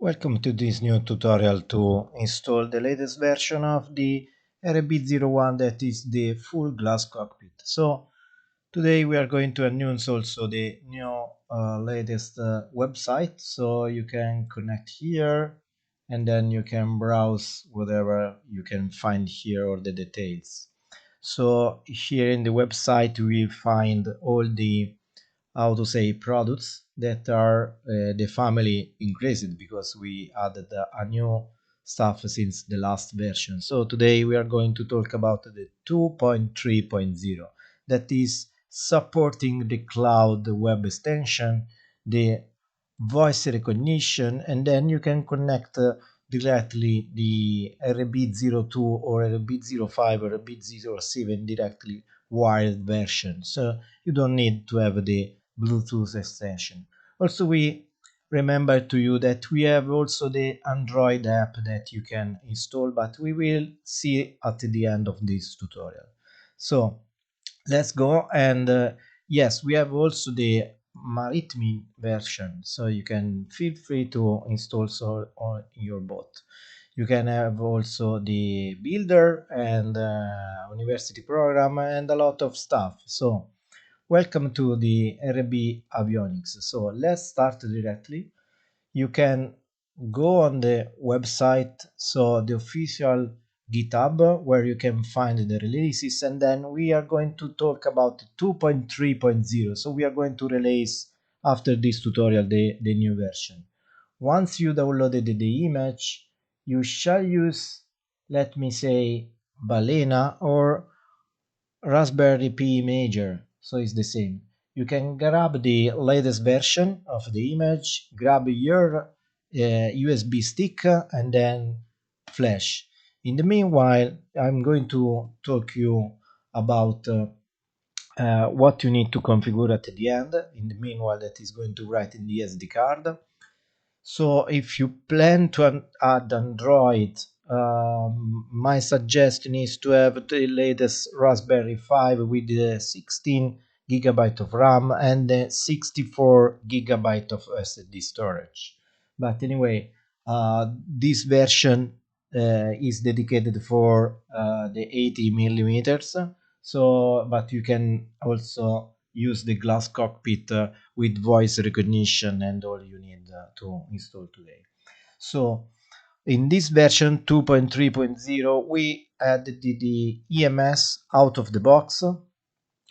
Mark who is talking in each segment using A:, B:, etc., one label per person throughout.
A: Welcome to this new tutorial to install the latest version of the RB01, that is the full glass cockpit. So today we are going to announce also the new latest website, so you can connect here and then you can browse whatever you can find here or the details. So here in the website we find all the products that are the family increased because we added a new stuff since the last version. So today we are going to talk about the 2.3.0, that is supporting the cloud web extension, the voice recognition, and then you can connect directly the RB02 or RB05 or RB07 directly wired version. So you don't need to have the Bluetooth extension. Also, we remember to you that we have also the Android app that you can install, but we will see at the end of this tutorial. So let's go. And yes, we have also the maritime version, so you can feel free to install so on your boat. You can have also the builder and university program and a lot of stuff. So welcome to the RB Avionics. So let's start directly. You can go on the website, so the official GitHub, where you can find the releases, and then we are going to talk about 2.3.0. So we are going to release after this tutorial the new version. Once you downloaded the image, you shall use, let me say, Balena or Raspberry Pi Imager, so it's the same. You can grab the latest version of the image, grab your USB stick, and then flash. In the meanwhile, I'm going to talk you about what you need to configure at the end. In the meanwhile, that is going to write in the SD card. So if you plan to add Android, my suggestion is to have the latest Raspberry 5 with the 16 gigabyte of RAM and the 64 gigabyte of SSD storage. But anyway, this version is dedicated for the 80 millimeters. So, but you can also use the glass cockpit with voice recognition and all you need to install today. So in this version 2.3.0 we added the EMS out of the box.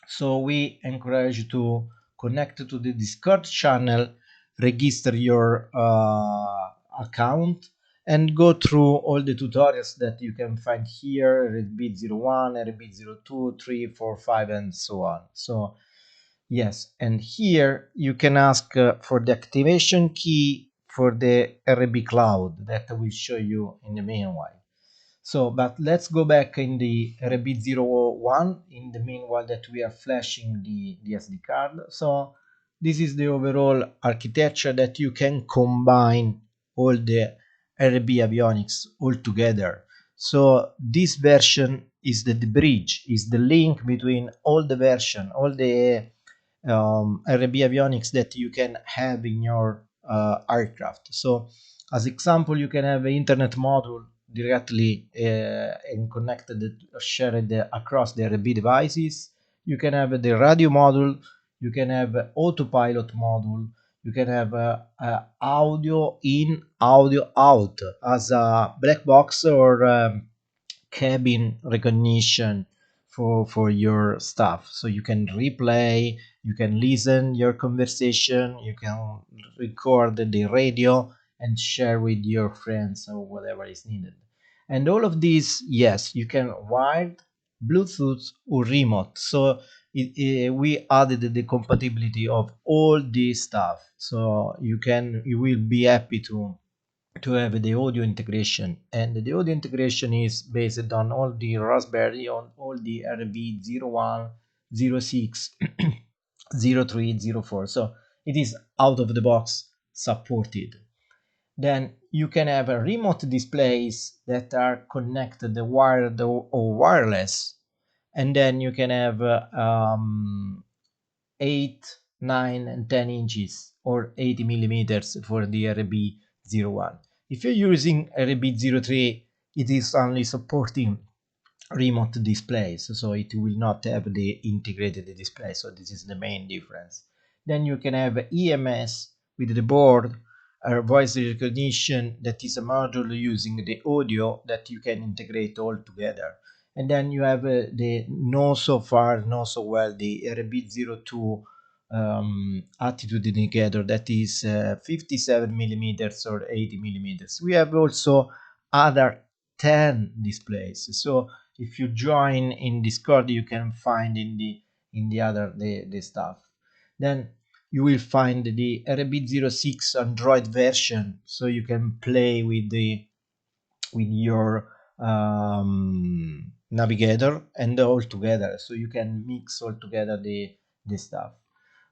A: So we encourage you to connect to the Discord channel, register your account, and go through all the tutorials that you can find here: RB01, RB02, 3, 4, 5, and so on. So yes, and here you can ask for the activation key for the RB Cloud that I will show you in the meanwhile. So, but let's go back in the RB01 in the meanwhile that we are flashing the SD card. So this is the overall architecture that you can combine all the RB Avionics all together. So this version is the bridge, is the link between all the version, all the RB Avionics that you can have in your aircraft. So as example, you can have an internet module directly and connected, shared across the RB devices. You can have the radio module, you can have autopilot module, you can have audio in, audio out as a black box or cabin recognition for your stuff. So you can replay, you can listen your conversation, you can record the radio and share with your friends or whatever is needed. And all of these, yes, you can wired, Bluetooth or remote. So we added the compatibility of all this stuff. So you will be happy to have the audio integration, and the audio integration is based on all the Raspberry, on all the RB01, 06, 03, 04. So it is out of the box supported. Then you can have remote displays that are connected wired or wireless, and then you can have 8, 9, and 10 inches or 80 millimeters for the RB 01. If you're using RB03, it is only supporting remote displays, so it will not have the integrated display. So this is the main difference. Then you can have EMS with the board, voice recognition, that is a module using the audio that you can integrate all together. And then you have the know so far, know so well, the RB02 attitude indicator, that is 57 millimeters or 80 millimeters. We have also other 10 displays. So if you join in Discord, you can find in the other the stuff. Then you will find the RB06 Android version, so you can play with your navigator and all together, so you can mix all together the stuff.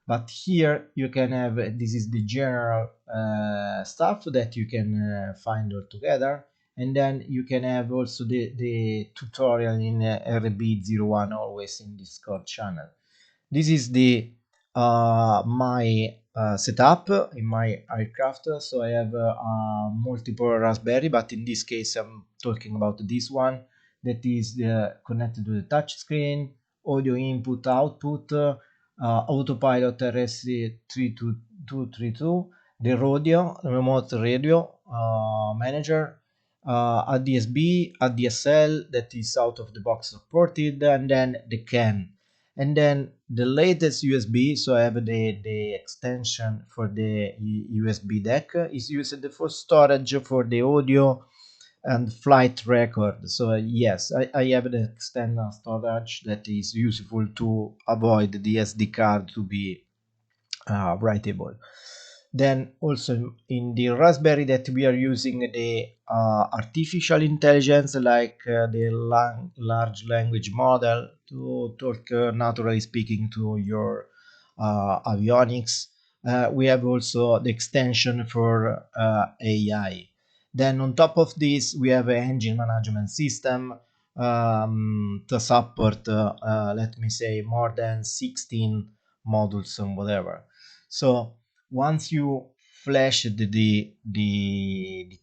A: But here you can have, this is the general stuff that you can find all together, and then you can have also the tutorial in RB01 always in Discord channel. This is the my setup in my aircraft. So I have multiple Raspberry, but in this case I'm talking about this one that is connected to the touch screen, audio input output, autopilot RS3232, the radio, remote radio manager, ADSB, ADSL that is out of the box supported, and then the CAN. And then the latest USB, so I have the extension for the USB deck, is used for storage for the audio and flight record. So yes, I have the external storage that is useful to avoid the SD card to be writable. Then also in the Raspberry that we are using the artificial intelligence, like the large language model to talk naturally speaking to your avionics. We have also the extension for AI. Then on top of this, we have an engine management system to support, let me say, more than 16 modules and whatever. So once you flash the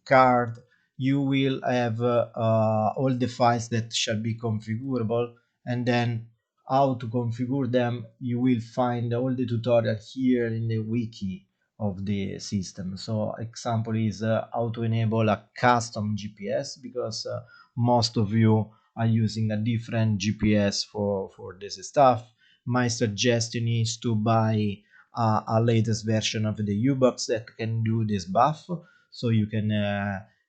A: card, you will have all the files that shall be configurable, and then how to configure them you will find all the tutorial here in the wiki of the system. So example is how to enable a custom GPS, because most of you are using a different GPS for this stuff. My suggestion is to buy a latest version of the U-Box that can do this buff, so you can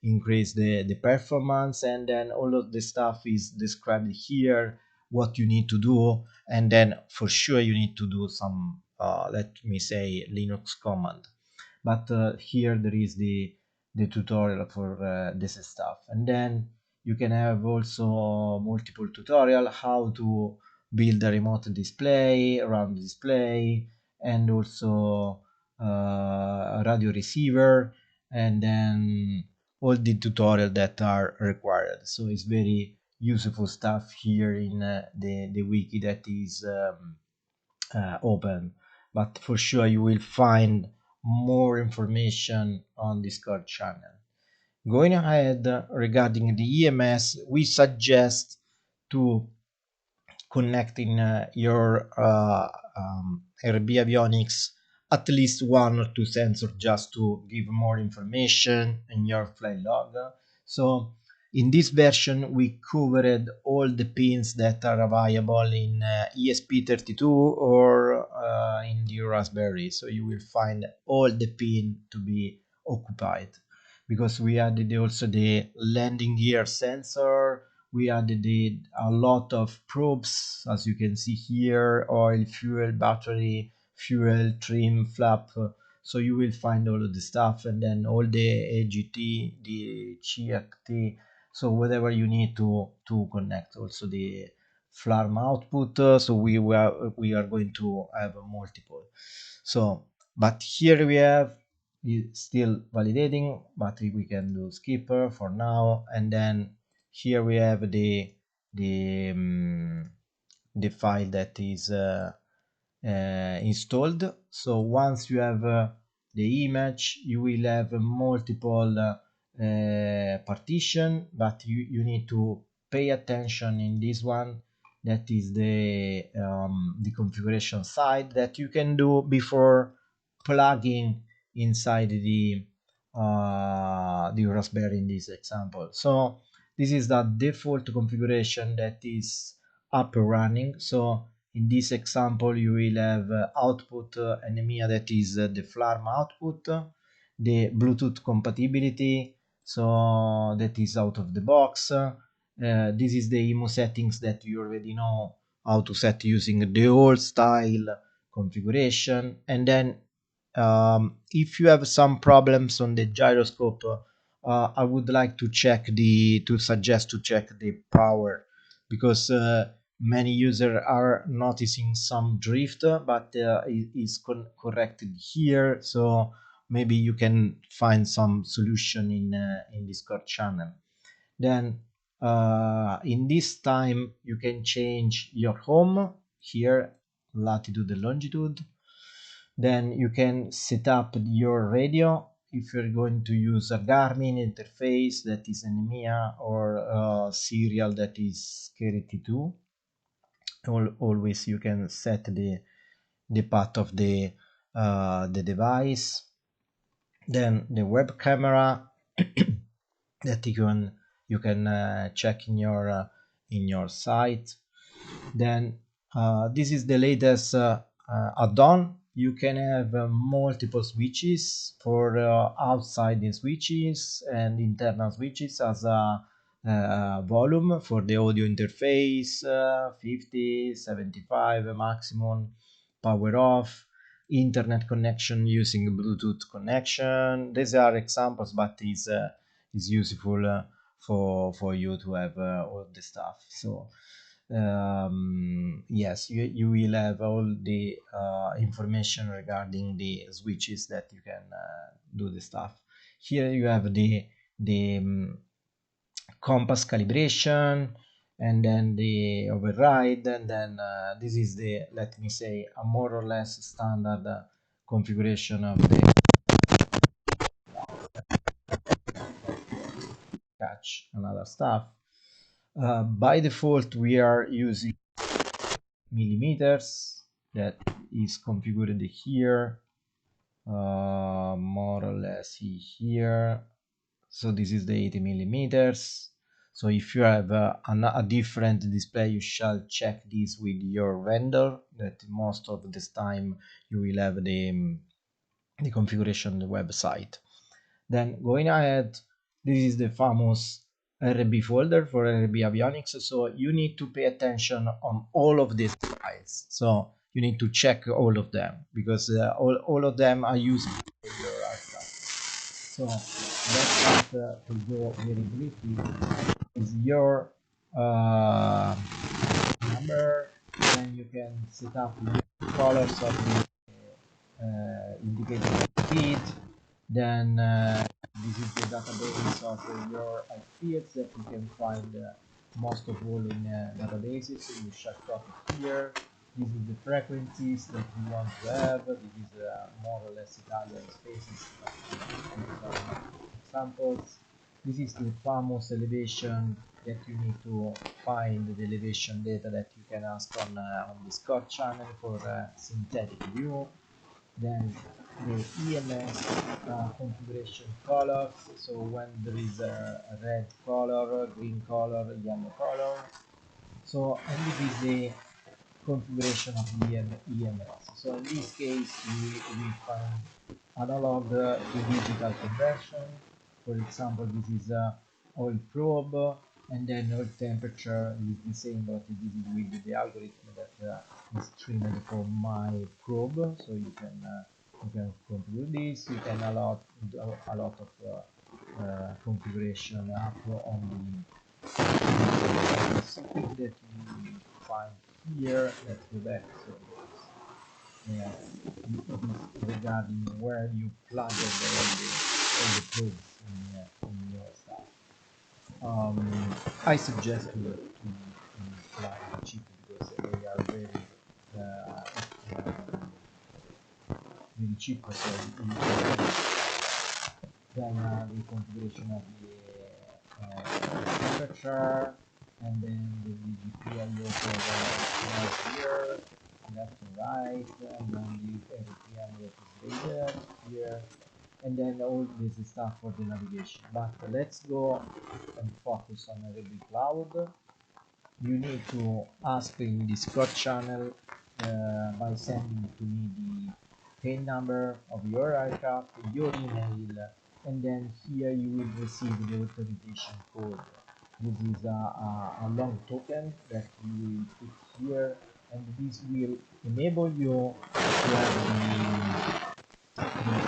A: increase the performance, and then all of the stuff is described here, what you need to do, and then for sure you need to do some let me say Linux command. But here there is the tutorial for this stuff, and then you can have also multiple tutorial how to build a remote display, round display, and also radio receiver, and then all the tutorial that are required. So it's very useful stuff here in the wiki that is open, but for sure you will find more information on Discord channel. Going ahead, regarding the EMS, we suggest to connecting your RB Avionics at least one or two sensors just to give more information in your flight log. So in this version we covered all the pins that are available in ESP32 or in the Raspberry, so you will find all the pins to be occupied, because we added also the landing gear sensor. We added a lot of probes, as you can see here: oil, fuel, battery, fuel, trim, flap. So you will find all of the stuff, and then all the AGT, the CAT, so whatever you need to connect. Also the FLARM output. So we are going to have multiple. So, but here we have still validating, but we can do skipper for now, and then here we have the the file that is installed. So once you have the image. You will have multiple partition, but you need to pay attention in this one. That is the configuration side that you can do before plugging inside the Raspberry in this example. So this is the default configuration that is up and running. So in this example, you will have output NMEA, that is the FLARM output, the Bluetooth compatibility, so that is out of the box. This is the IMU settings that you already know how to set using the old style configuration. And then if you have some problems on the gyroscope, I would like to suggest to check the power, because many users are noticing some drift, but it is corrected here. So maybe you can find some solution in Discord channel. Then in this time you can change your home here, latitude and longitude. Then you can set up your radio if you're going to use a Garmin interface that is an EMEA, or a serial that is KRT2. Always you can set the path of the device. Then the web camera that you can check in your site. Then this is the latest add-on. You can have multiple switches for outside the switches and internal switches as a volume for the audio interface, 50, 75 maximum, power off, internet connection using Bluetooth connection. These are examples, but is useful for you to have all the stuff. So yes, you will have all the information regarding the switches that you can do the stuff. Here you have the compass calibration, and then the override, and then this is the, let me say, a more or less standard configuration of the catch and other stuff. By default we are using millimeters, that is configured here, more or less here. So this is the 80 millimeters. So if you have a different display, you shall check this with your vendor, that most of this time you will have the configuration on the website. Then going ahead, this is the famous RB folder for RB Avionics. So you need to pay attention on all of these files. So you need to check all of them, because all of them are used for your stuff. So let's start to go very briefly. Is your number, then you can set up the colors of the indicator feed. Then this is the database of your fields that you can find most of all in databases. So you shall copy here. This is the frequencies that you want to have. This is more or less Italian spaces, examples. This is the famous elevation that you need to find the elevation data that you can ask on Discord channel for synthetic view. Then the EMS configuration colors, so when there is a red color, green color, yellow color. So, and this is the configuration of the EMS. So in this case we find analog to digital conversion. For example, this is oil probe, and then oil temperature is the same, but this is with the algorithm that is trained for my probe. So you can configure this. You can allow a lot of configuration up on the setting that you find here. Let's go back. So yeah, regarding where you plug all the probes in your stuff. I suggest to plug the chip, because they are very very cheap, so you then the configuration of the temperature, and then the GPIO for here, left and right, and then the RPM that is rated here, and then all this stuff for the navigation. But let's go and focus on RB Cloud. You need to ask in Discord channel by sending to me the tail number of your aircraft, your email, and then here you will receive the authorization code. This is a long token that you will put here, and this will enable you to have the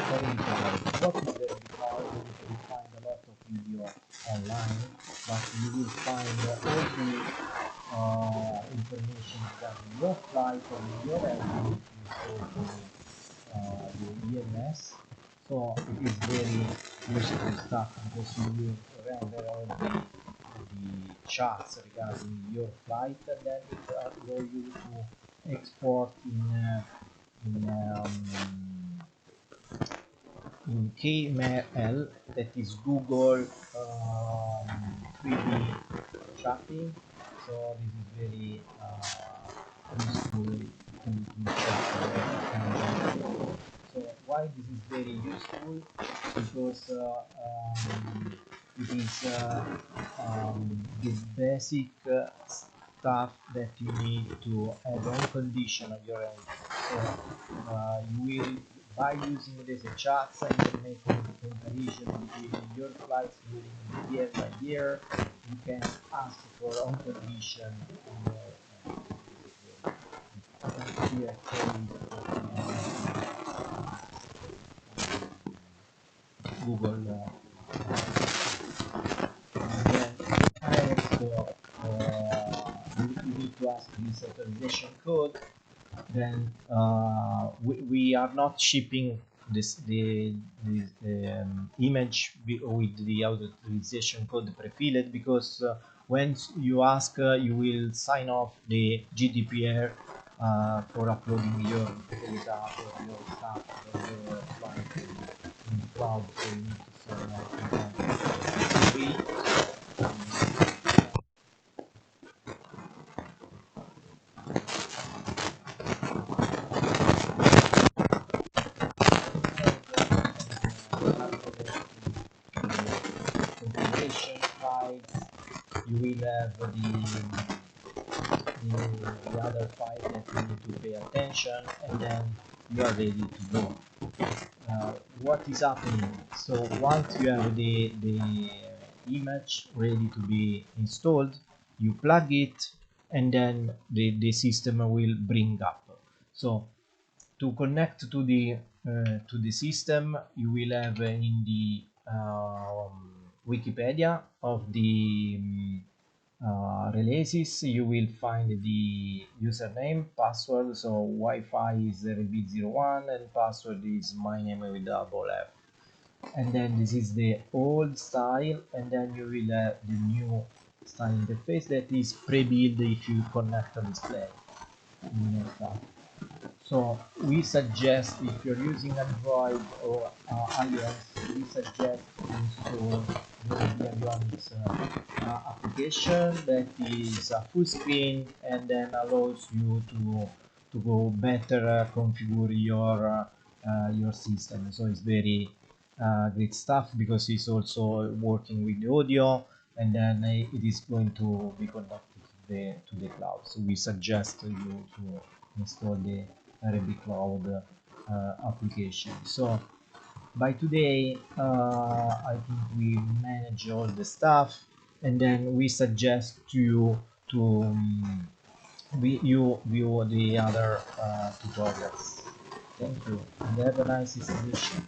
A: following product. What is there? Because you will find a lot of video online, but you will find all the information regarding your flight and your aircraft for the EMS. So it is very useful stuff because you will render all the charts regarding your flight, and then it allow you to export in KML, that is Google 3D tracking. So this is very useful to check. So why this is very useful? Because it is the basic stuff that you need to have on condition of your engine. So you will, by using these charts, and then make a comparison between your flights during year by year. You can ask for on condition here Google. Then also you need to ask this authorization code. Then we are not shipping the image with the authorization code pre-filled, because when you ask, you will sign off the GDPR for uploading your data or your stuff or your flight in the cloud. So you need to sign off. Configuration files, you will have the other file that you need to pay attention, and then you are ready to go. What is happening? So once you have the image ready to be installed, you plug it, and then the system will bring up. So to connect to the system, you will have in the Wikipedia of the releases, you will find the username, password. So Wi-Fi is RB01 and password is my name with double F. And then this is the old style, and then you will have the new style interface that is pre-built if you connect a display. So we suggest, if you're using Android or iOS, we suggest to install the RB Avionics application that is a full screen, and then allows you to go better configure your system. So it's very great stuff, because it's also working with the audio, and then it is going to be connected to the cloud. So we suggest you to install the RB Cloud application. So by today, I think we manage all the stuff, and then we suggest to you to view the other tutorials. Thank you, and have a nice installation.